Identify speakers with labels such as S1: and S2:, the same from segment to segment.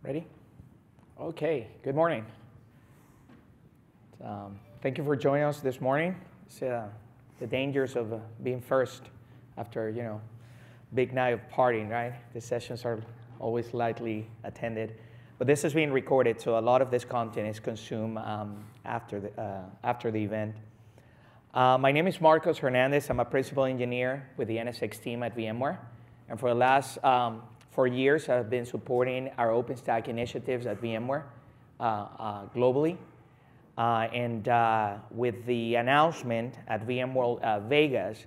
S1: Ready? Okay, good morning. Thank you for joining us this morning. It's the dangers of being first after, big night of partying, right? The sessions are always lightly attended. But this is being recorded, so a lot of this content is consumed after the event. My name is Marcos Hernandez. I'm a principal engineer with the NSX team at VMware. And for the last 4 years, I've been supporting our OpenStack initiatives at VMware globally. With the announcement at VMworld Vegas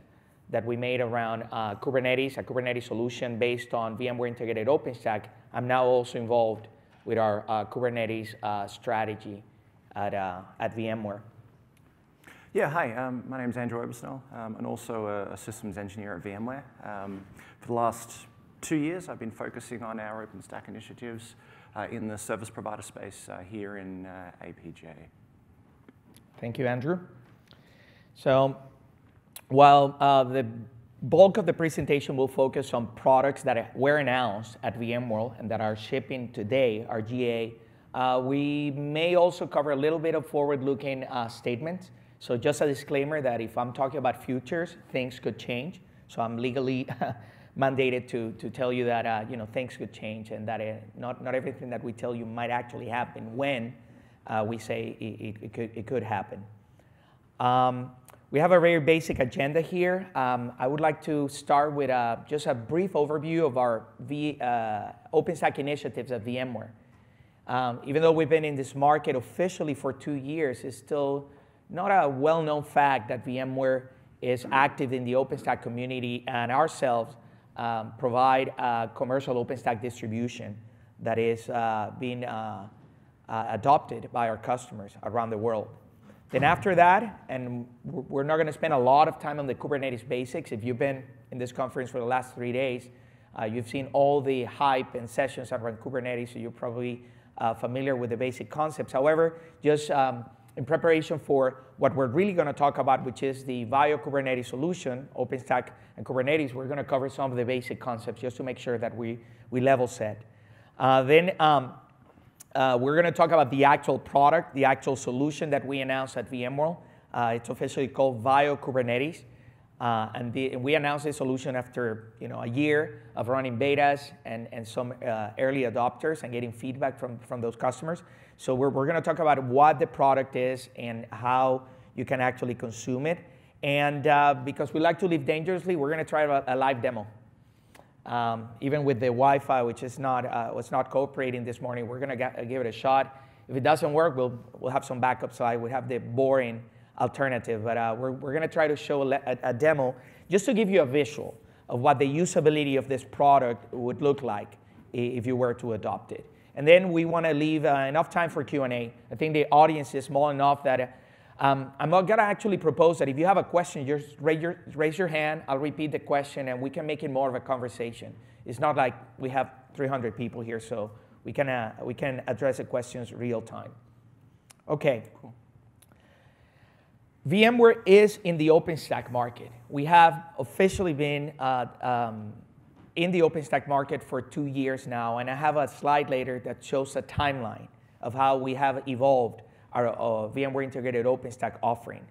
S1: that we made around Kubernetes, a Kubernetes solution based on VMware Integrated OpenStack, I'm now also involved with our Kubernetes strategy at VMware.
S2: Yeah, hi, my name is Andrew Obersnell. I'm also a systems engineer at VMware. For the last 2 years, I've been focusing on our OpenStack initiatives in the service provider space here in APJ.
S1: Thank you, Andrew. So while the bulk of the presentation will focus on products that were announced at VMworld and that are shipping today, our GA, we may also cover a little bit of forward-looking statements. So just a disclaimer that if I'm talking about futures, things could change. So I'm legally mandated to tell you that things could change and that not everything that we tell you might actually happen when we say it could happen. We have a very basic agenda here. I would like to start with just a brief overview of our OpenStack initiatives at VMware. Even though we've been in this market officially for 2 years, it's still not a well-known fact that VMware is active in the OpenStack community and ourselves provide a commercial OpenStack distribution that is being adopted by our customers around the world. Then after that, and we're not going to spend a lot of time on the Kubernetes basics. If you've been in this conference for the last 3 days, you've seen all the hype and sessions around Kubernetes, so you're probably familiar with the basic concepts. However, just in preparation for what we're really going to talk about, which is the VIO Kubernetes solution, OpenStack and Kubernetes, we're going to cover some of the basic concepts just to make sure that we level set. Then we're going to talk about the actual product, the actual solution that we announced at VMworld. It's officially called VIO Kubernetes. And we announced this solution after a year of running betas and some early adopters and getting feedback from those customers. So we're going to talk about what the product is and how you can actually consume it. And because we like to live dangerously, we're going to try a live demo. Even with the Wi-Fi, which is was not cooperating this morning, we're going to give it a shot. If it doesn't work, we'll have some backup side. We have the boring alternative, but we're going to try to show a demo just to give you a visual of what the usability of this product would look like if you were to adopt it. And then we want to leave enough time for Q&A. I think the audience is small enough that I'm going to actually propose that if you have a question, just raise your hand. I'll repeat the question, and we can make it more of a conversation. It's not like we have 300 people here, so we can address the questions real time. Okay. Cool. VMware is in the OpenStack market. We have officially been in the OpenStack market for 2 years now, and I have a slide later that shows a timeline of how we have evolved our VMware Integrated OpenStack offering.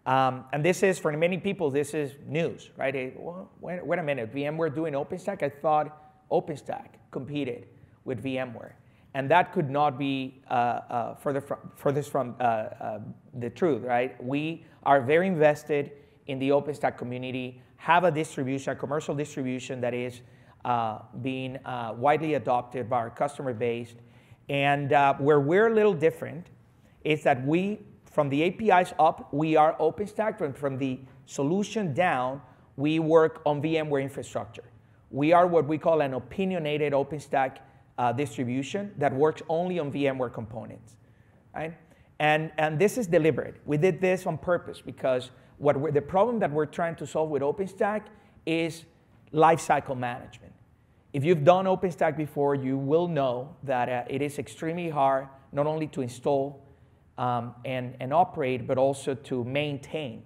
S1: And this is, for many people, this is news, right? Wait a minute, VMware doing OpenStack? I thought OpenStack competed with VMware. And that could not be furthest from the truth, right? We are very invested in the OpenStack community, have a distribution, a commercial distribution that is being widely adopted by our customer base. And where we're a little different is that from the APIs up, we are OpenStack, and from the solution down, we work on VMware infrastructure. We are what we call an opinionated OpenStack distribution that works only on VMware components, right? And this is deliberate. We did this on purpose because the problem that we're trying to solve with OpenStack is lifecycle management. If you've done OpenStack before, you will know that it is extremely hard not only to install and operate, but also to maintain,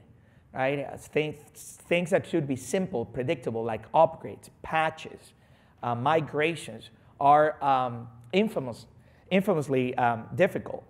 S1: right? Things that should be simple, predictable, like upgrades, patches, migrations, are infamously difficult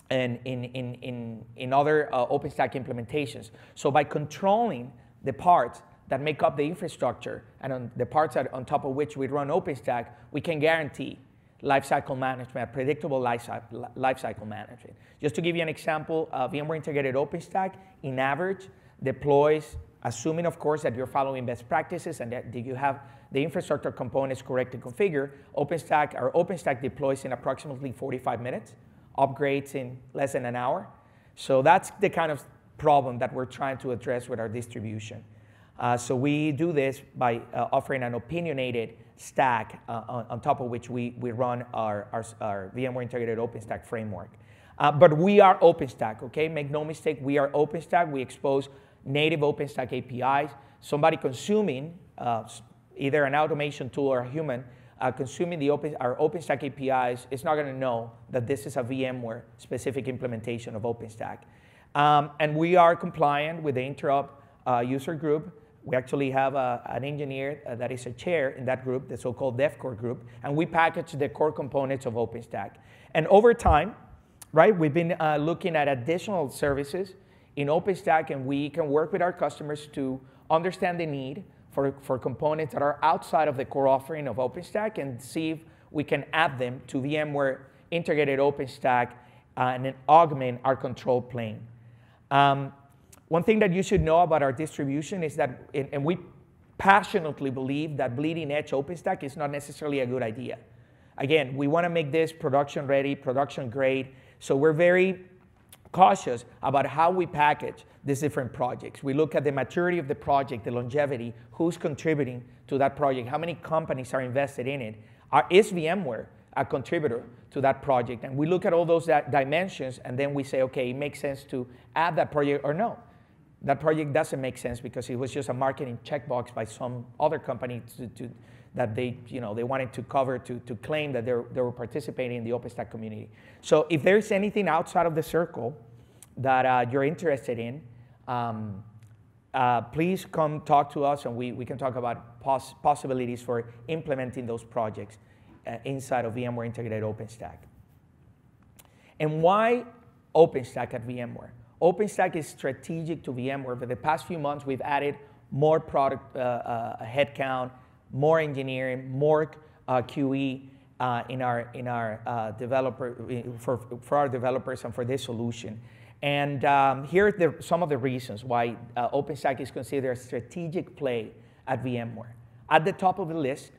S1: and in other OpenStack implementations. So by controlling the parts that make up the infrastructure and on the parts that, on top of which we run OpenStack, we can guarantee lifecycle management, predictable lifecycle management. Just to give you an example, VMware Integrated OpenStack, in average, deploys, assuming, of course, that you're following best practices and that you have the infrastructure components correctly configured, OpenStack deploys in approximately 45 minutes, upgrades in less than an hour. So that's the kind of problem that we're trying to address with our distribution. So we do this by offering an opinionated stack on top of which we run our VMware Integrated OpenStack framework. But we are OpenStack, okay? Make no mistake, we are OpenStack. We expose native OpenStack APIs. Somebody consuming, either an automation tool or a human, consuming our OpenStack APIs is not going to know that this is a VMware-specific implementation of OpenStack. And we are compliant with the interop user group. We actually have an engineer that is a chair in that group, the so-called DevCore group, and we package the core components of OpenStack. And over time, right, we've been looking at additional services in OpenStack, and we can work with our customers to understand the need for components that are outside of the core offering of OpenStack and see if we can add them to VMware Integrated OpenStack and then augment our control plane. One thing that you should know about our distribution is that, and we passionately believe that bleeding edge OpenStack is not necessarily a good idea. Again, we want to make this production ready, production grade, so we're very cautious about how we package these different projects. We look at the maturity of the project, the longevity, who's contributing to that project, how many companies are invested in it. Is VMware a contributor to that project? And we look at all those dimensions, and then we say, okay, it makes sense to add that project or no. That project doesn't make sense because it was just a marketing checkbox by some other company that they wanted to cover to claim that they were participating in the OpenStack community. So if there's anything outside of the circle that you're interested in, please come talk to us, and we can talk about possibilities for implementing those projects inside of VMware Integrated OpenStack. And why OpenStack at VMware? OpenStack is strategic to VMware. For the past few months, we've added more product headcount, more engineering, more QE in our developer for our developers and for this solution. And here are some of the reasons why OpenStack is considered a strategic play at VMware. At the top of the list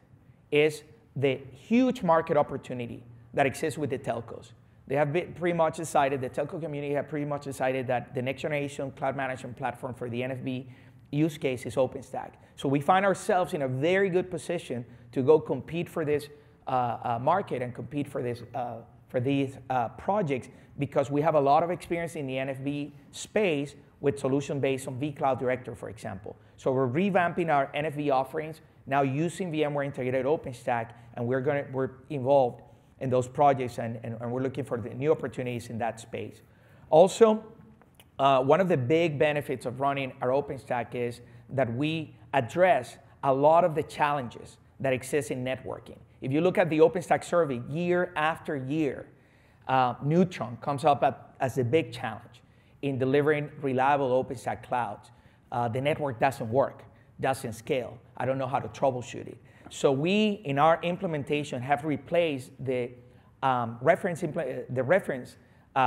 S1: is the huge market opportunity that exists with the telcos. They have pretty much decided, the telco community have pretty much decided that the next generation cloud management platform for the NFV use case is OpenStack. So we find ourselves in a very good position to go compete for this market and compete for these projects because we have a lot of experience in the NFV space with solution based on vCloud Director, for example. So we're revamping our NFV offerings, now using VMware Integrated OpenStack, and we're involved in those projects, and we're looking for the new opportunities in that space. Also, one of the big benefits of running our OpenStack is that we address a lot of the challenges that exist in networking. If you look at the OpenStack survey year after year, Neutron comes up as a big challenge in delivering reliable OpenStack clouds. The network doesn't work, doesn't scale. I don't know how to troubleshoot it. So we, in our implementation, have replaced the reference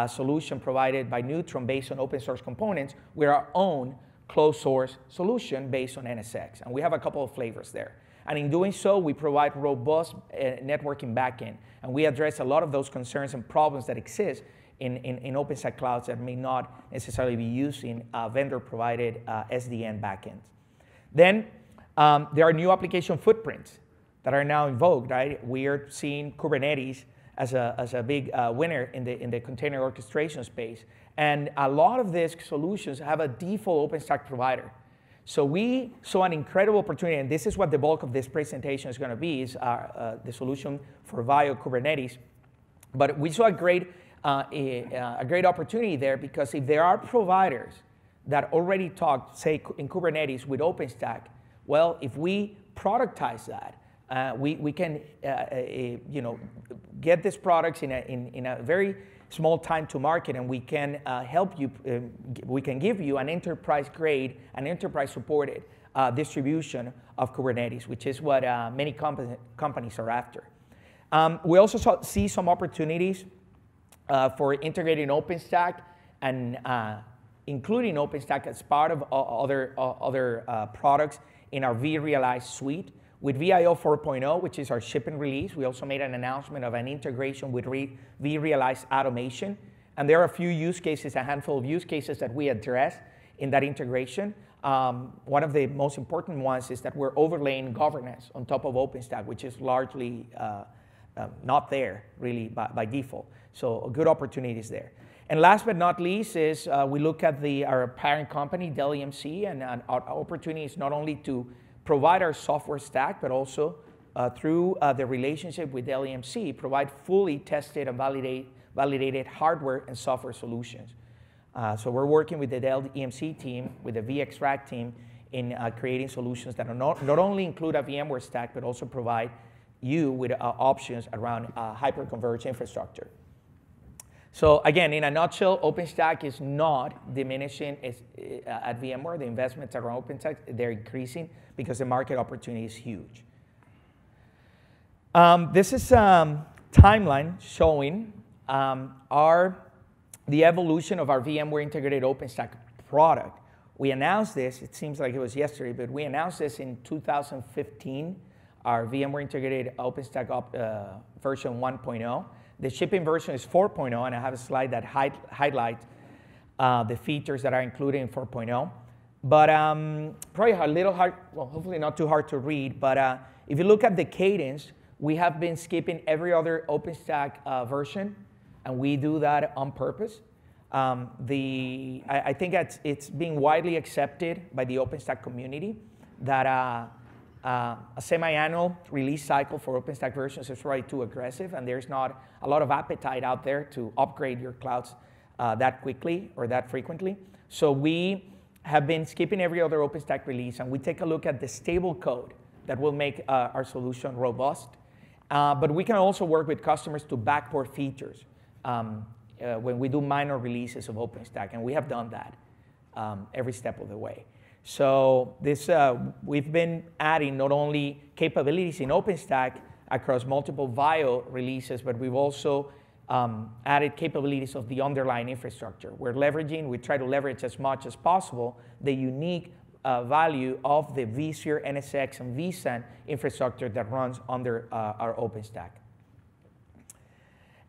S1: solution provided by Neutron based on open source components with our own closed source solution based on NSX. And we have a couple of flavors there. And in doing so, we provide robust networking backend. And we address a lot of those concerns and problems that exist in OpenStack clouds that may not necessarily be using vendor-provided SDN backends. Then there are new application footprints that are now in vogue, right? We are seeing Kubernetes as a big winner in the container orchestration space. And a lot of these solutions have a default OpenStack provider. So we saw an incredible opportunity, and this is what the bulk of this presentation is going to be, is the solution for VIO Kubernetes. But we saw a great opportunity there because if there are providers that already talk, say, in Kubernetes with OpenStack, well, if we productize that we can get these products in a very small time to market, and we can help you. We can give you an enterprise grade, an enterprise supported distribution of Kubernetes, which is what many companies are after. We also see some opportunities for integrating OpenStack and including OpenStack as part of other products in our vRealize suite. With VIO 4.0, which is our shipping release, we also made an announcement of an integration with vRealize automation. And there are a few use cases, a handful of use cases that we address in that integration. One of the most important ones is that we're overlaying governance on top of OpenStack, which is largely not there really by default. So a good opportunities there. And last but not least is we look at our parent company, Dell EMC, and our opportunity is not only to provide our software stack, but also through the relationship with Dell EMC, provide fully tested and validated hardware and software solutions. So we're working with the Dell EMC team, with the vExtract team, in creating solutions that are not only include a VMware stack, but also provide you with options around hyperconverged infrastructure. So again, in a nutshell, OpenStack is not diminishing at VMware. The investments around OpenStack, they're increasing because the market opportunity is huge. This is a timeline showing the evolution of our VMware Integrated OpenStack product. We announced this, it seems like it was yesterday, but we announced this in 2015, our VMware Integrated OpenStack version 1.0. The shipping version is 4.0, and I have a slide that highlights the features that are included in 4.0. But probably a little hard, well, hopefully not too hard to read, but if you look at the cadence, we have been skipping every other OpenStack version, and we do that on purpose. I think it's being widely accepted by the OpenStack community that a semi-annual release cycle for OpenStack versions is probably too aggressive, and there's not a lot of appetite out there to upgrade your clouds that quickly or that frequently. So we have been skipping every other OpenStack release, and we take a look at the stable code that will make our solution robust. But we can also work with customers to backport features when we do minor releases of OpenStack, and we have done that every step of the way. So we've been adding not only capabilities in OpenStack across multiple VIO releases, but we've also added capabilities of the underlying infrastructure. We try to leverage as much as possible the unique value of the vSphere, NSX, and vSAN infrastructure that runs under our OpenStack.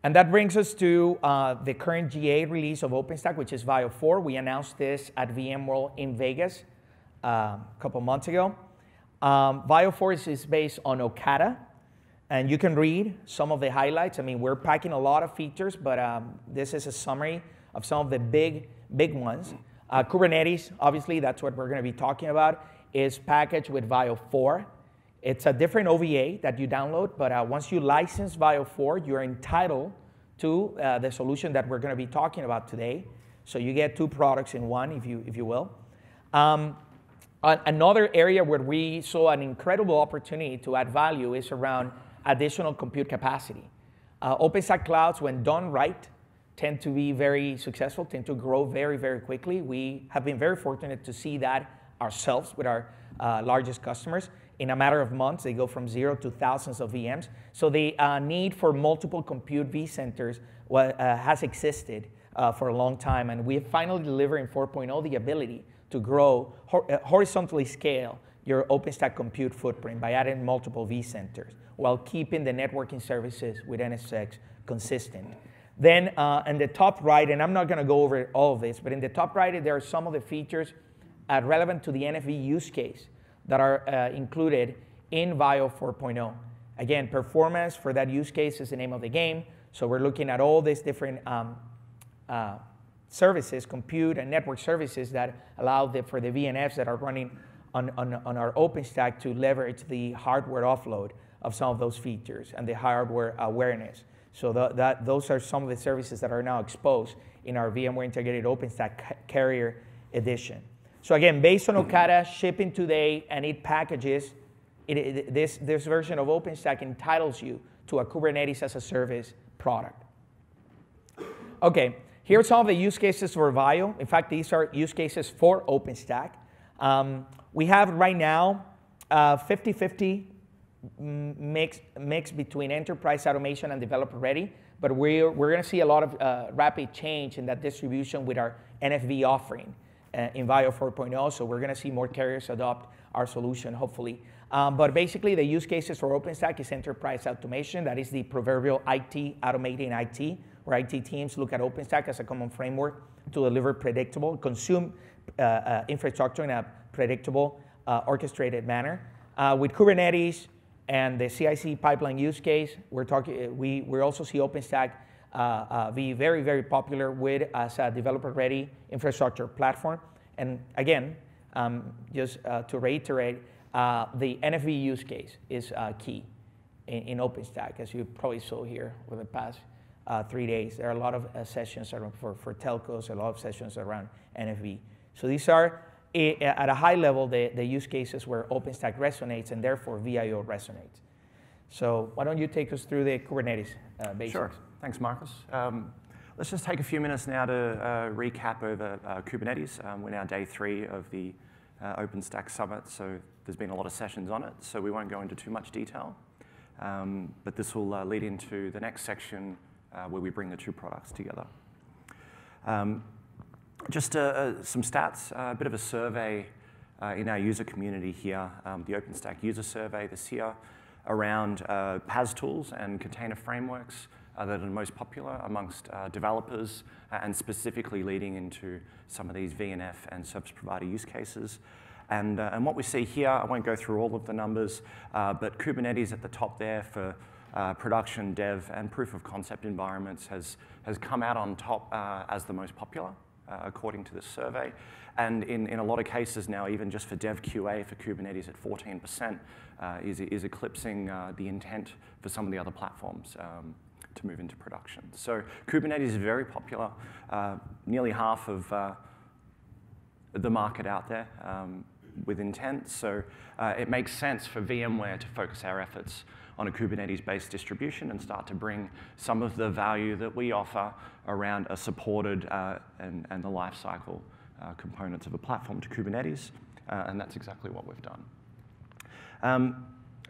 S1: And that brings us to the current GA release of OpenStack, which is VIO 4. We announced this at VMworld in Vegas a couple months ago. VIO 4 is based on Okata, and you can read some of the highlights. I mean, we're packing a lot of features, but this is a summary of some of the big ones. Kubernetes, obviously, that's what we're going to be talking about, is packaged with VIO 4. It's a different OVA that you download, but once you license VIO 4, you're entitled to the solution that we're going to be talking about today. So you get two products in one, if you will. Another area where we saw an incredible opportunity to add value is around additional compute capacity. OpenStack clouds, when done right, tend to be very successful, tend to grow very, very quickly. We have been very fortunate to see that ourselves with our largest customers. In a matter of months, they go from 0 to thousands of VMs. So the need for multiple compute vCenters has existed for a long time, and we have finally delivered in 4.0 the ability to grow, horizontally scale your OpenStack compute footprint by adding multiple vCenters while keeping the networking services with NSX consistent. Then in the top right, and I'm not going to go over all of this, but in the top right, there are some of the features relevant to the NFV use case that are included in VIO 4.0. Again, performance for that use case is the name of the game. So we're looking at all these different services, compute and network services that allow for the VNFs that are running on our OpenStack to leverage the hardware offload of some of those features and the hardware awareness. So those are some of the services that are now exposed in our VMware Integrated OpenStack Carrier Edition. So again, based on Okata, shipping today, and it packages this version of OpenStack entitles you to a Kubernetes-as-a-Service product. Okay, here are some of the use cases for VIO. In fact, these are use cases for OpenStack. We have right now 50-50 mix between enterprise automation and developer ready, but we're going to see a lot of rapid change in that distribution with our NFV offering in VIO 4.0, so we're going to see more carriers adopt our solution, hopefully. But basically, the use cases for OpenStack is enterprise automation. That is the proverbial IT, automating IT, where IT teams look at OpenStack as a common framework to deliver predictable, consume infrastructure in a predictable, orchestrated manner. With Kubernetes and the CI/CD pipeline use case, we also see OpenStack be very, very popular as a developer-ready infrastructure platform. And again, just to reiterate, the NFV use case is key in OpenStack, as you probably saw here over the past 3 days. There are a lot of sessions for telcos, a lot of sessions around NFV. So these are, at a high level, the use cases where OpenStack resonates, and therefore VIO resonates. So why don't you take us through the Kubernetes basics?
S2: Sure. Thanks, Marcus. Let's just take a few minutes now to recap over Kubernetes. We're now day 3 of the OpenStack Summit, so there's been a lot of sessions on it, so we won't go into too much detail. But this will lead into the next section where we bring the two products together. Just some stats, a bit of a survey in our user community here, the OpenStack user survey this year around PaaS tools and container frameworks that are the most popular amongst developers, and specifically leading into some of these VNF and service provider use cases. And what we see here, I won't go through all of the numbers, but Kubernetes at the top there for production, dev, and proof of concept environments has come out on top as the most popular, according to this survey. And in a lot of cases now, even just for dev QA for Kubernetes at 14% is eclipsing the intent for some of the other platforms to move into production. So Kubernetes is very popular, nearly half of the market out there with intent. So it makes sense for VMware to focus our efforts on a Kubernetes-based distribution and start to bring some of the value that we offer around a supported and the lifecycle components of a platform to Kubernetes, and that's exactly what we've done.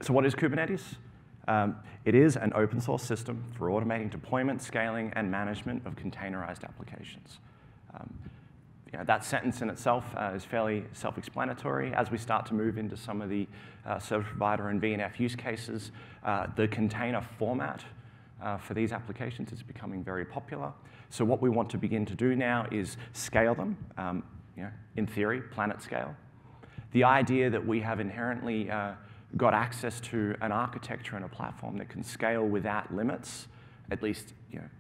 S2: So what is Kubernetes? It is an open source system for automating deployment, scaling, and management of containerized applications. That sentence in itself is fairly self-explanatory. As we start to move into some of the service provider and VNF use cases, the container format for these applications is becoming very popular. So what we want to begin to do now is scale them, in theory, planet scale. The idea that we have inherently got access to an architecture and a platform that can scale without limits, at least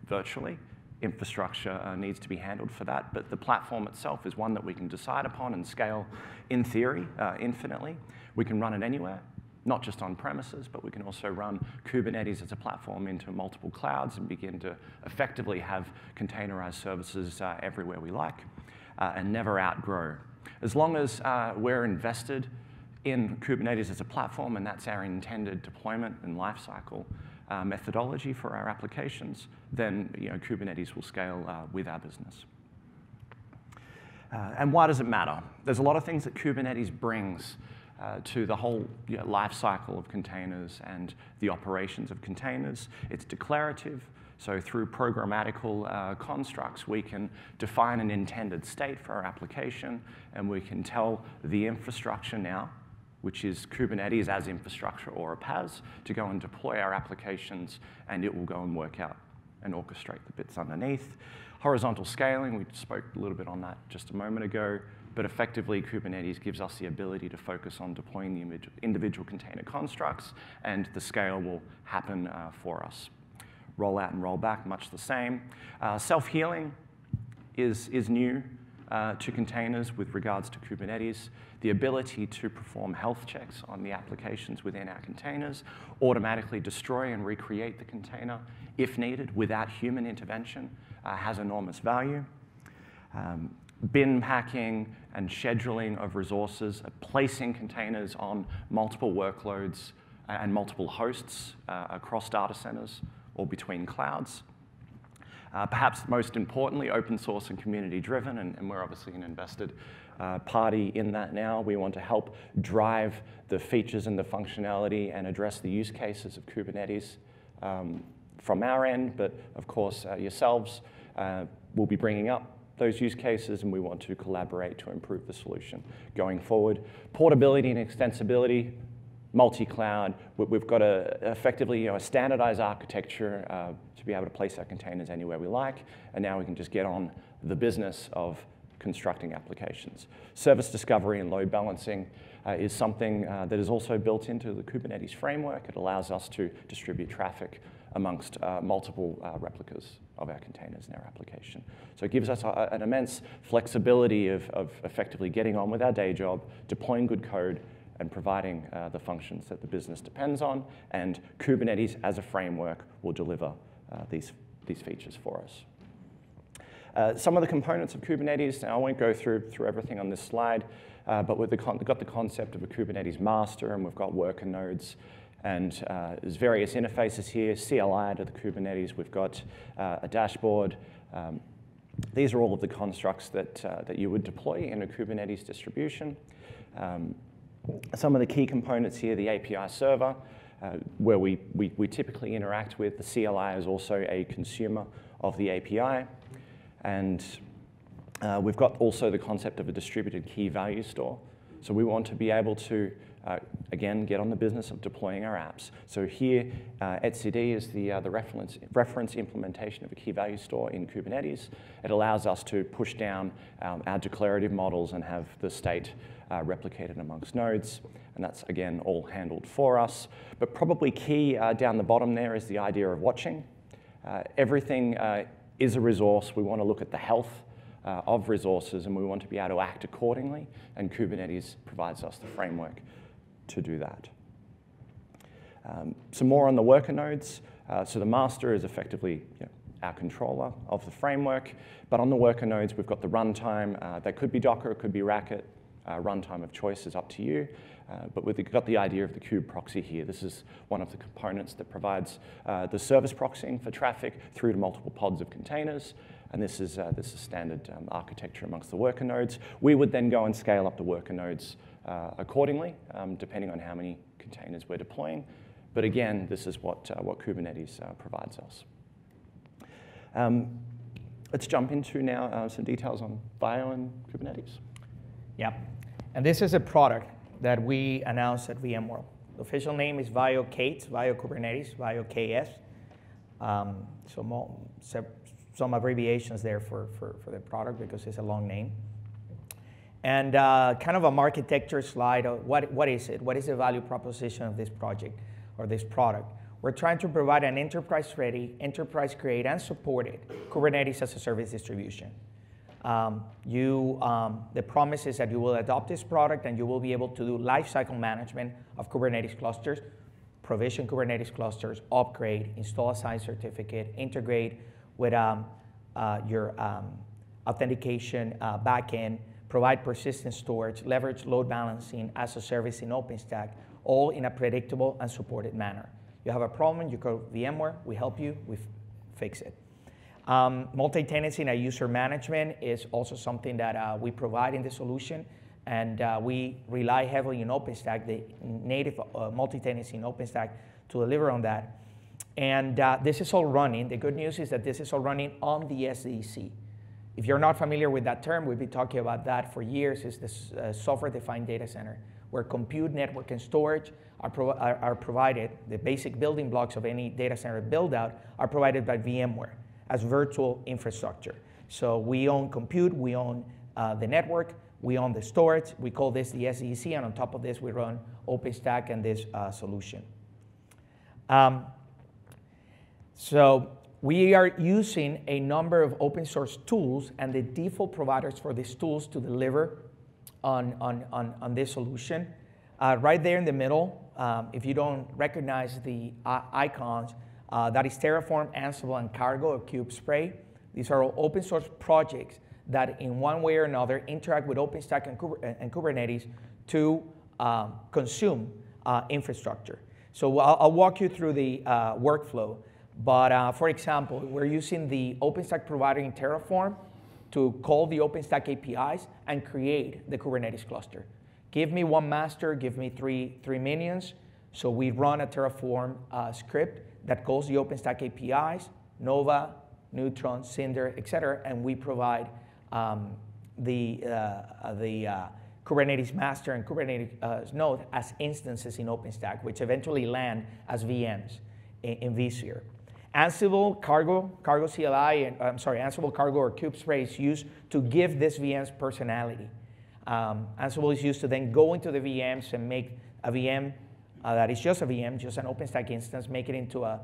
S2: virtually. Infrastructure needs to be handled for that, but the platform itself is one that we can decide upon and scale, in theory, infinitely. We can run it anywhere, not just on premises, but we can also run Kubernetes as a platform into multiple clouds and begin to effectively have containerized services everywhere we like and never outgrow. As long as we're invested in Kubernetes as a platform, and that's our intended deployment and lifecycle methodology for our applications, then Kubernetes will scale with our business. And why does it matter? There's a lot of things that Kubernetes brings to the whole life cycle of containers and the operations of containers. It's declarative, so through programmatical constructs, we can define an intended state for our application, and we can tell the infrastructure now, which is Kubernetes as infrastructure or a PaaS, to go and deploy our applications, and it will go and work out and orchestrate the bits underneath. Horizontal scaling, we spoke a little bit on that just a moment ago, but effectively Kubernetes gives us the ability to focus on deploying the individual container constructs, and the scale will happen for us. Roll out and roll back, much the same. Self-healing is new to containers with regards to Kubernetes. The ability to perform health checks on the applications within our containers, automatically destroy and recreate the container if needed without human intervention has enormous value. bin packing and scheduling of resources, placing containers on multiple workloads and multiple hosts across data centers or between clouds. Perhaps most importantly, open source and community driven, and we're obviously an invested party in that now. We want to help drive the features and the functionality and address the use cases of Kubernetes from our end, but of course yourselves will be bringing up those use cases, and we want to collaborate to improve the solution going forward. Portability and extensibility, multi-cloud. We've got effectively a standardized architecture to be able to place our containers anywhere we like, and now we can just get on the business of constructing applications. Service discovery and load balancing is something that is also built into the Kubernetes framework. It allows us to distribute traffic amongst multiple replicas of our containers in our application. So it gives us an immense flexibility of effectively getting on with our day job, deploying good code, and providing the functions that the business depends on, and Kubernetes as a framework will deliver these features for us. Some of the components of Kubernetes, now I won't go through everything on this slide, but we've got the concept of a Kubernetes master, and we've got worker nodes, and there's various interfaces here, CLI to the Kubernetes, we've got a dashboard. These are all of the constructs that you would deploy in a Kubernetes distribution. Some of the key components here, the API server, where we typically interact with. The CLI is also a consumer of the API. And we've got also the concept of a distributed key value store. So we want to be able to, again, get on the business of deploying our apps. So here, etcd is the reference implementation of a key value store in Kubernetes. It allows us to push down our declarative models and have the state replicated amongst nodes. And that's, again, all handled for us. But probably key down the bottom there is the idea of watching. Everything is a resource. We want to look at the health of resources, and we want to be able to act accordingly, and Kubernetes provides us the framework to do that. Some more on the worker nodes. So the master is effectively our controller of the framework, but on the worker nodes, we've got the runtime. That could be Docker, it could be Racket. Runtime of choice is up to you, but we've got the idea of the kube proxy here. This is one of the components that provides the service proxying for traffic through to multiple pods of containers, and this is standard architecture amongst the worker nodes. We would then go and scale up the worker nodes accordingly, depending on how many containers we're deploying. But again, this is what Kubernetes provides us. Let's jump into now some details on VIO and Kubernetes.
S1: Yeah, and this is a product that we announced at VMworld. The official name is VIO K8s, VIO Kubernetes, VIO KS. Some abbreviations there for the product because it's a long name. And kind of a architecture slide of what is it? What is the value proposition of this project or this product? We're trying to provide an enterprise-ready, enterprise-grade, and supported Kubernetes-as-a-Service distribution. The promise is that you will adopt this product and you will be able to do lifecycle management of Kubernetes clusters, provision Kubernetes clusters, upgrade, install a signed certificate, integrate with your authentication backend, provide persistent storage, leverage load balancing as a service in OpenStack, all in a predictable and supported manner. You have a problem, you go to VMware, we help you, we fix it. Multi-tenancy and user management is also something that we provide in the solution, and we rely heavily on OpenStack, the native multi-tenancy in OpenStack, to deliver on that. And this is all running. The good news is that this is all running on the SDDC. If you're not familiar with that term, we've been talking about that for years. It's this software-defined data center, where compute, network, and storage are provided. The basic building blocks of any data center build-out are provided by VMware as virtual infrastructure. So we own compute, we own the network, we own the storage. We call this the SDDC, and on top of this, we run OpenStack and this solution. So we are using a number of open source tools and the default providers for these tools to deliver on this solution. Right there in the middle, if you don't recognize the icons, that is Terraform, Ansible, and Cargo, or Kube Spray. These are all open source projects that in one way or another interact with OpenStack and Kubernetes to consume infrastructure. So I'll walk you through the workflow. But for example, we're using the OpenStack provider in Terraform to call the OpenStack APIs and create the Kubernetes cluster. Give me one master, give me three minions. So we run a Terraform script that calls the OpenStack APIs, Nova, Neutron, Cinder, et cetera, and we provide the Kubernetes master and Kubernetes node as instances in OpenStack, which eventually land as VMs in vSphere. Ansible Cargo CLI, and Ansible Cargo or Kubespray is used to give this VM's personality. Ansible is used to then go into the VMs and make a VM that is just a VM, just an OpenStack instance, make it into a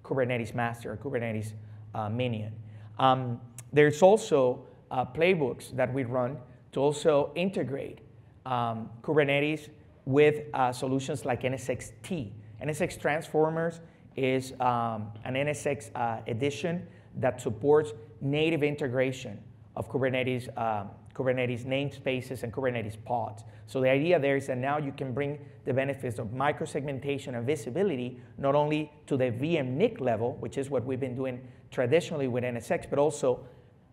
S1: Kubernetes master, a Kubernetes minion. There's also playbooks that we run to also integrate Kubernetes with solutions like NSX-T. NSX Transformers is an NSX edition that supports native integration of Kubernetes, Kubernetes namespaces and Kubernetes pods. So the idea there is that now you can bring the benefits of microsegmentation and visibility not only to the VM NIC level, which is what we've been doing traditionally with NSX, but also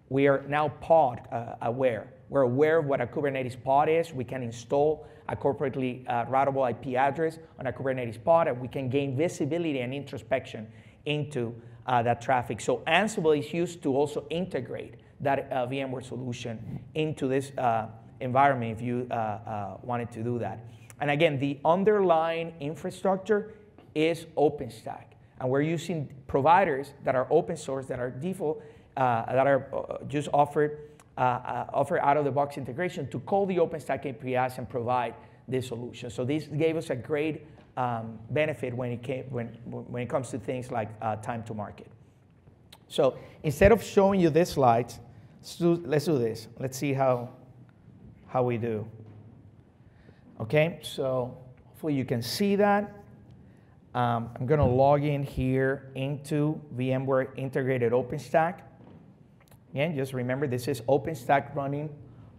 S1: we are now pod aware. We're aware of what a Kubernetes pod is. We can install a corporately routable IP address on a Kubernetes pod, and we can gain visibility and introspection into that traffic. So Ansible is used to also integrate that VMware solution into this environment if you wanted to do that. And again, the underlying infrastructure is OpenStack. And we're using providers that are open source, that are default, that are just offer out-of-the-box integration to call the OpenStack APIs and provide this solution. So this gave us a great benefit when it comes to things like time to market. So instead of showing you this slide, let's do this. Let's see how we do. Okay, so hopefully you can see that. I'm going to log in here into VMware Integrated OpenStack. Again, just remember this is OpenStack running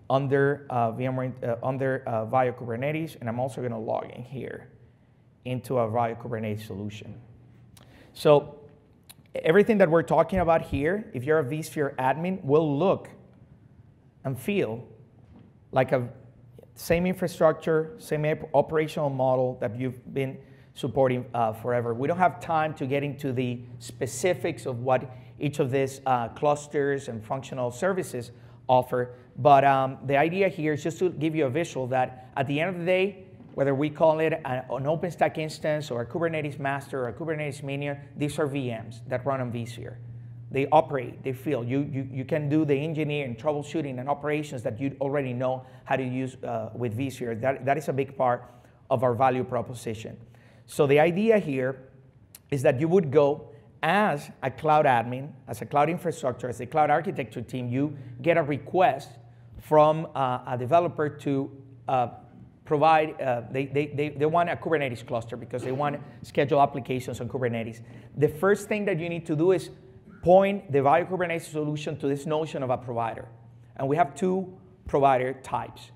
S1: under VMware via Kubernetes, and I'm also going to log in here into a via Kubernetes solution. So everything that we're talking about here, if you're a vSphere admin, will look and feel like a same infrastructure, same operational model that you've been supporting forever. We don't have time to get into the specifics of what each of these clusters and functional services offer, but the idea here is just to give you a visual that at the end of the day, whether we call it an OpenStack instance or a Kubernetes master or a Kubernetes minion, these are VMs that run on vSphere. They operate, they feel. You can do the engineering, troubleshooting, and operations that you already know how to use with vSphere. That is a big part of our value proposition. So the idea here is that you would go as a cloud admin, as a cloud infrastructure, as a cloud architecture team, you get a request from a developer to provide, they want a Kubernetes cluster because they want to schedule applications on Kubernetes. The first thing that you need to do is point the Via Kubernetes solution to this notion of a provider. And we have two provider types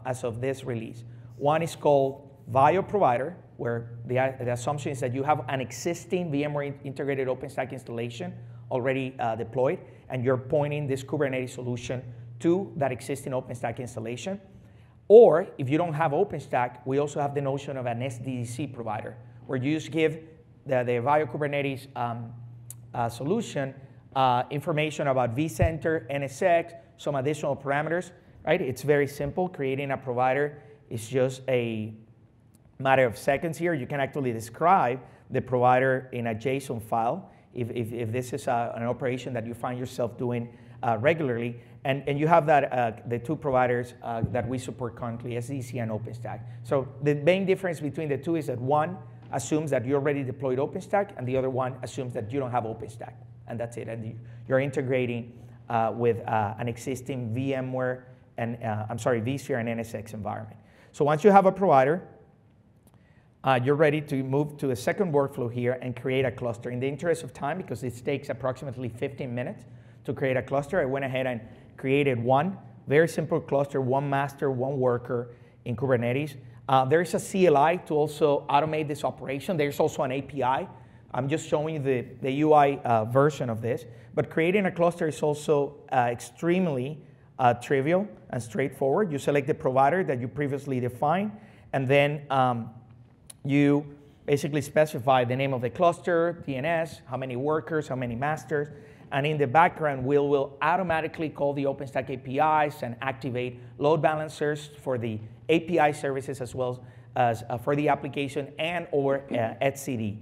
S1: as of this release. One is called Via Provider, where the assumption is that you have an existing VMware Integrated OpenStack installation already deployed, and you're pointing this Kubernetes solution to that existing OpenStack installation. Or if you don't have OpenStack, we also have the notion of an SDDC provider, where you just give the Via Kubernetes solution information about vCenter, NSX, some additional parameters, right? It's very simple. Creating a provider is just a matter of seconds here. You can actually describe the provider in a JSON file if this is an operation that you find yourself doing regularly. And you have that the two providers that we support currently, SDDC and OpenStack. So the main difference between the two is that one assumes that you already deployed OpenStack, and the other one assumes that you don't have OpenStack, and that's it. And you're integrating with an existing VMware and vSphere and NSX environment. So once you have a provider, you're ready to move to a second workflow here and create a cluster. In the interest of time, because this takes approximately 15 minutes to create a cluster, I went ahead created one very simple cluster, one master, one worker in Kubernetes. There is a CLI to also automate this operation. There's also an API. I'm just showing you the UI version of this. But creating a cluster is also extremely trivial and straightforward. You select the provider that you previously defined, and then you basically specify the name of the cluster, DNS, how many workers, how many masters, and in the background, we will automatically call the OpenStack APIs and activate load balancers for the API services as well as for the application and or etcd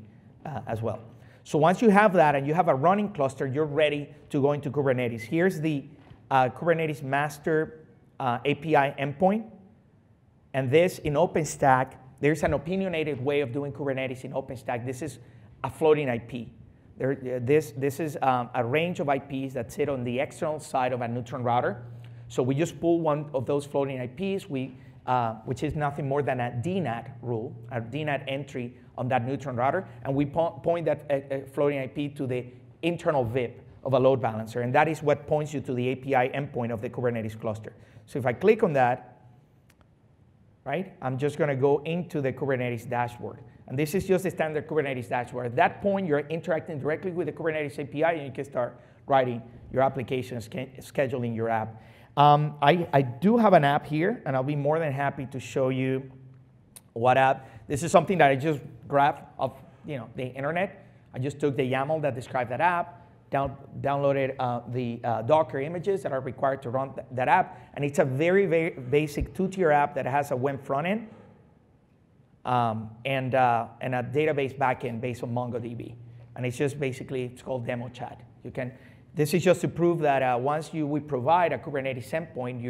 S1: as well. So once you have that and you have a running cluster, you're ready to go into Kubernetes. Here's the Kubernetes master API endpoint. And this in OpenStack, there's an opinionated way of doing Kubernetes in OpenStack. This is a floating IP. This is a range of IPs that sit on the external side of a neutron router. So we just pull one of those floating IPs, which is nothing more than a DNAT rule, a DNAT entry on that neutron router, and we point that floating IP to the internal VIP of a load balancer, and that is what points you to the API endpoint of the Kubernetes cluster. So if I click on that, right, I'm just going to go into the Kubernetes dashboard. And this is just a standard Kubernetes dashboard. At that point, you're interacting directly with the Kubernetes API, and you can start writing your application, scheduling your app. I do have an app here, and I'll be more than happy to show you what app. This is something that I just grabbed off the internet. I just took the YAML that described that app, downloaded the Docker images that are required to run that app, and it's a very, very basic two-tier app that has a web front end and a database backend based on MongoDB. And it's just basically, it's called demo chat. This is just to prove that once we provide a Kubernetes endpoint,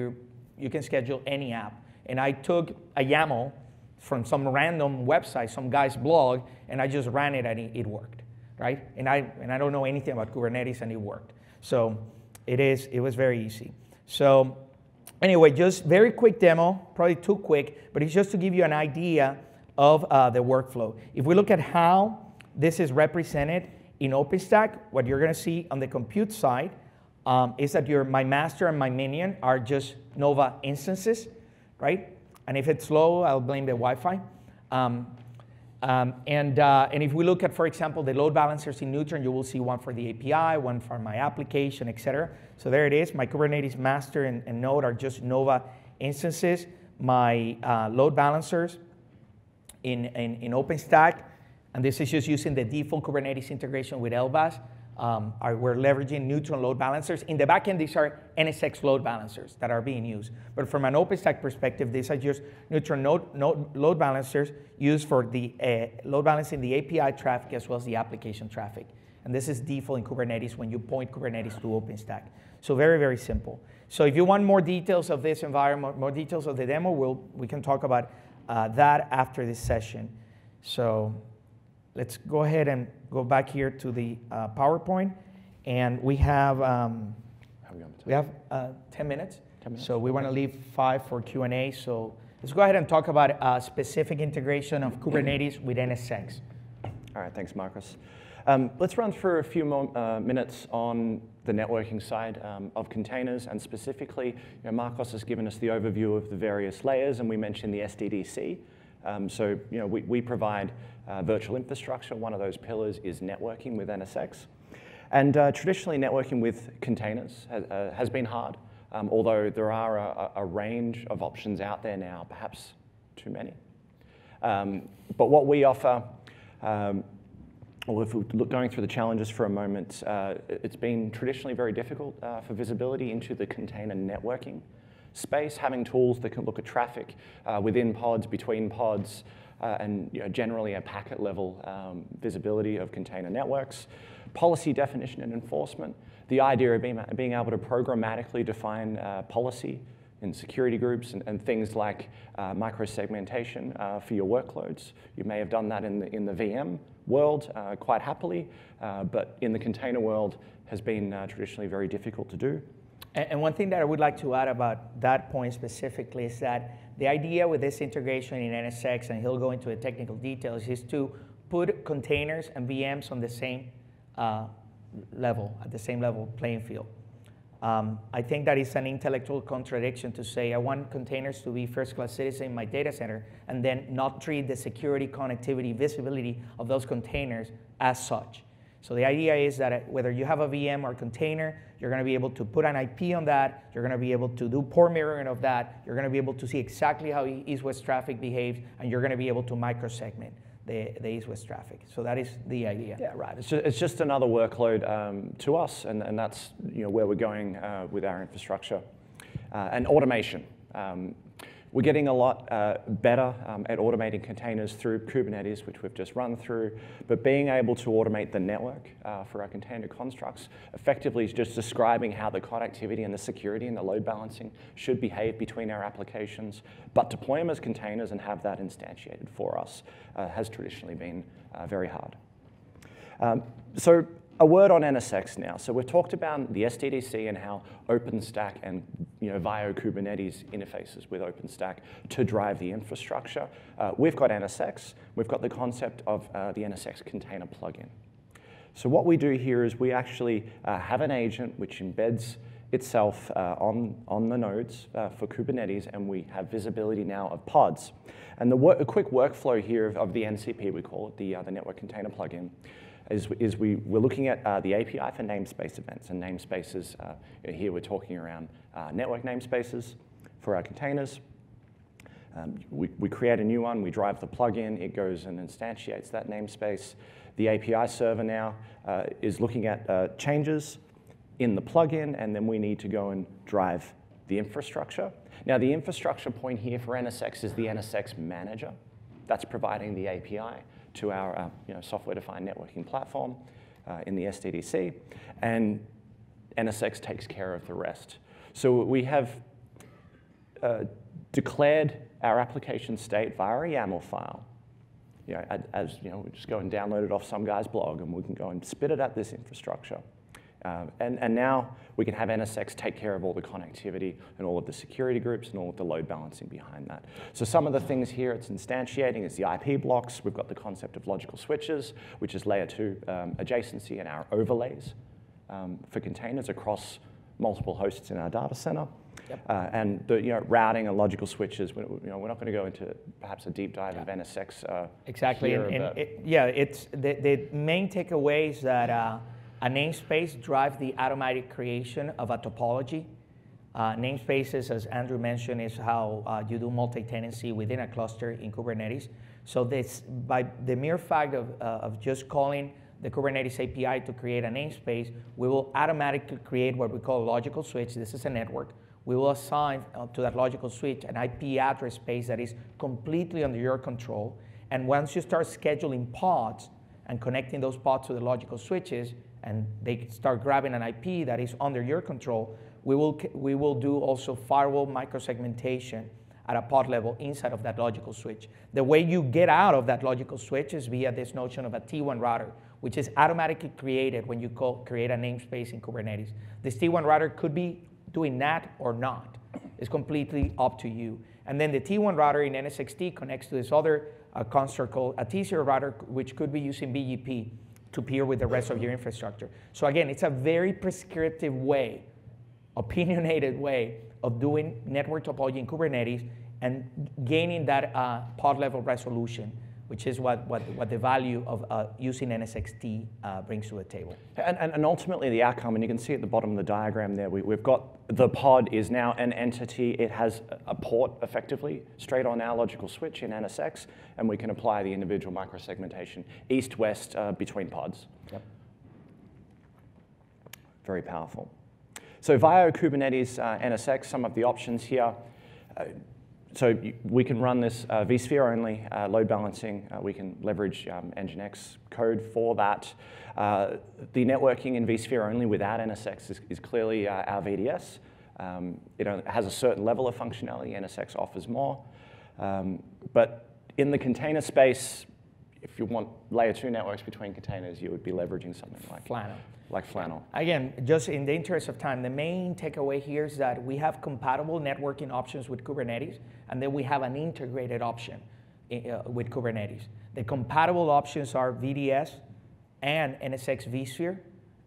S1: you can schedule any app. And I took a YAML from some random website, some guy's blog, and I just ran it and it worked, right? And I don't know anything about Kubernetes, and it worked. So it was very easy. So anyway, just very quick demo, probably too quick, but it's just to give you an idea of the workflow. If we look at how this is represented in OpenStack, what you're going to see on the compute side is that my master and my minion are just Nova instances, right? And if it's slow, I'll blame the Wi-Fi. And if we look at, for example, the load balancers in Neutron, you will see one for the API, one for my application, et cetera. So there it is. My Kubernetes master and node are just Nova instances. My load balancers in OpenStack, and this is just using the default Kubernetes integration with LBAS. We're leveraging Neutron load balancers. In the backend, these are NSX load balancers that are being used. But from an OpenStack perspective, these are just Neutron load balancers used for the load balancing the API traffic as well as the application traffic. And this is default in Kubernetes when you point Kubernetes to OpenStack. So very, very simple. So if you want more details of this environment, more details of the demo, we can talk about that after this session. So let's go ahead and go back here to the PowerPoint, and we have 10 minutes. 10 minutes. So we want to leave 5 for Q&A. So let's go ahead and talk about a specific integration of Kubernetes with NSX.
S2: All right, thanks, Marcos. Let's run through a few more minutes on the networking side of containers, and specifically, Marcos has given us the overview of the various layers, and we mentioned the SDDC. So we provide virtual infrastructure. One of those pillars is networking with NSX. And traditionally, networking with containers has been hard, although there are a range of options out there now, perhaps too many. But what we offer, well, if we're going through the challenges for a moment, it's been traditionally very difficult for visibility into the container networking space, having tools that can look at traffic within pods, between pods, and generally a packet level visibility of container networks. Policy definition and enforcement, the idea of being able to programmatically define policy in security groups and things like micro-segmentation for your workloads. You may have done that in the VM world quite happily, but in the container world has been traditionally very difficult to do.
S1: And one thing that I would like to add about that point specifically is that the idea with this integration in NSX, and he'll go into the technical details, is to put containers and VMs on the same level, at the same level playing field. I think that is an intellectual contradiction to say I want containers to be first-class citizens in my data center and then not treat the security, connectivity, visibility of those containers as such. So the idea is that whether you have a VM or container, you're going to be able to put an IP on that, you're going to be able to do port mirroring of that, you're going to be able to see exactly how east-west traffic behaves, and you're going to be able to microsegment the east-west traffic. So that is the idea.
S2: Yeah, right. It's just another workload to us, and that's where we're going with our infrastructure. And automation. We're getting a lot better at automating containers through Kubernetes, which we've just run through, but being able to automate the network for our container constructs effectively is just describing how the connectivity and the security and the load balancing should behave between our applications, but deploy them as containers and have that instantiated for us has traditionally been very hard. So a word on NSX now. So we've talked about the SDDC and how OpenStack and via Kubernetes interfaces with OpenStack to drive the infrastructure. We've got NSX. We've got the concept of the NSX container plugin. So what we do here is we actually have an agent which embeds itself on the nodes for Kubernetes, and we have visibility now of pods. And a quick workflow here of the NCP, we call it, the Network Container Plugin, is we're looking at the API for namespace events. And namespaces, here we're talking around network namespaces for our containers. We create a new one, we drive the plugin, it goes and instantiates that namespace. The API server now is looking at changes in the plugin, and then we need to go and drive the infrastructure. Now, the infrastructure point here for NSX is the NSX manager. That's providing the API to our software-defined networking platform in the SDDC, and NSX takes care of the rest. So we have declared our application state via a YAML file. We just go and download it off some guy's blog, and we can go and spit it at this infrastructure. And now we can have NSX take care of all the connectivity and all of the security groups and all of the load balancing behind that. So some of the things here it's instantiating is the IP blocks. We've got the concept of logical switches, which is layer 2 adjacency, and our overlays for containers across multiple hosts in our data center. Yep. And the
S1: routing
S2: and logical switches. We're not going to go into perhaps a deep dive of NSX.
S1: Exactly,
S2: here,
S1: it's the main takeaway is that a namespace drives the automatic creation of a topology. Namespaces, as Andrew mentioned, is how you do multi-tenancy within a cluster in Kubernetes. So this, by the mere fact of just calling the Kubernetes API to create a namespace, we will automatically create what we call a logical switch. This is a network. We will assign to that logical switch an IP address space that is completely under your control. And once you start scheduling pods and connecting those pods to the logical switches, and they start grabbing an IP that is under your control, we will do also firewall microsegmentation at a pod level inside of that logical switch. The way you get out of that logical switch is via this notion of a T1 router, which is automatically created when you create a namespace in Kubernetes. This T1 router could be doing that or not. It's completely up to you. And then the T1 router in NSX-T connects to this other construct called a T0 router, which could be using BGP to peer with the rest of your infrastructure. So again, it's a very prescriptive way, opinionated way of doing network topology in Kubernetes and gaining that pod level resolution, which is what the value of using NSX-T brings to the table.
S2: And ultimately the outcome, and you can see at the bottom of the diagram there, we've got the pod is now an entity. It has a port effectively straight on our logical switch in NSX, and we can apply the individual microsegmentation east-west between pods.
S1: Yep.
S2: Very powerful. So via Kubernetes NSX, some of the options here. So we can run this vSphere only load balancing. We can leverage Nginx code for that. The networking in vSphere only without NSX is clearly our VDS. It has a certain level of functionality. NSX offers more. But in the container space, if you want layer 2 networks between containers, you would be leveraging something like Flannel.
S1: Again, just in the interest of time, the main takeaway here is that we have compatible networking options with Kubernetes, and then we have an integrated option with Kubernetes. The compatible options are VDS and NSX vSphere,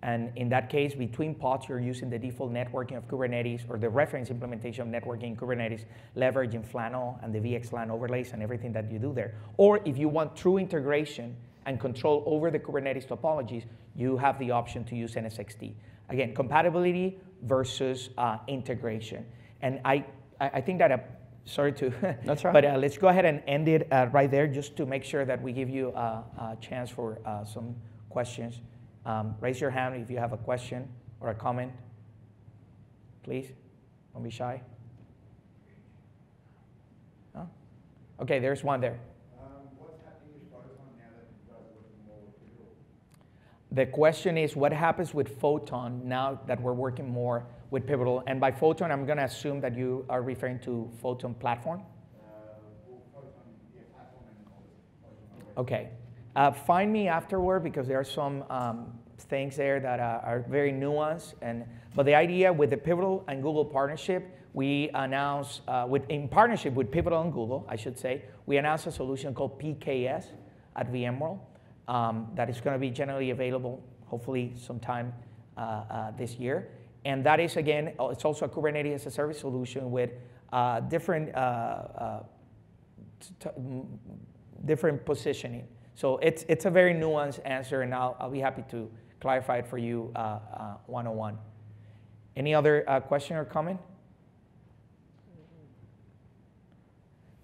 S1: And in that case, between pods, you're using the default networking of Kubernetes or the reference implementation of networking in Kubernetes, leveraging Flannel and the VXLAN overlays and everything that you do there. Or if you want true integration and control over the Kubernetes topologies, you have the option to use NSX-T. Again, compatibility versus integration. And I think that, sorry to,
S2: that's right.
S1: But let's go ahead and end it right there just to make sure that we give you a chance for some questions. Raise your hand if you have a question or a comment, please. Don't be shy. No? Okay, there's one there.
S3: What's happening with Photon now that you guys are working more with Pivotal?
S1: The question is, what happens with Photon now that we're working more with Pivotal? And by Photon, I'm going to assume that you are referring to Photon platform?
S3: Well, Photon, yeah, platform and Photon.
S1: Okay. Find me afterward because there are some things there that are very nuanced. But the idea with the Pivotal and Google partnership, we announced, in partnership with Pivotal and Google, I should say, we announced a solution called PKS at VMworld that is going to be generally available, hopefully sometime this year. And that is, again, it's also a Kubernetes-as-a-Service solution with different positioning. So it's a very nuanced answer, and I'll be happy to clarify it for you one-on-one. Any other question or comment?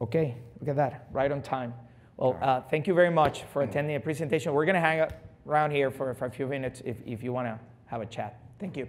S1: Okay, look at that, right on time. Well, thank you very much for attending the presentation. We're going to hang around here for a few minutes if you want to have a chat. Thank you.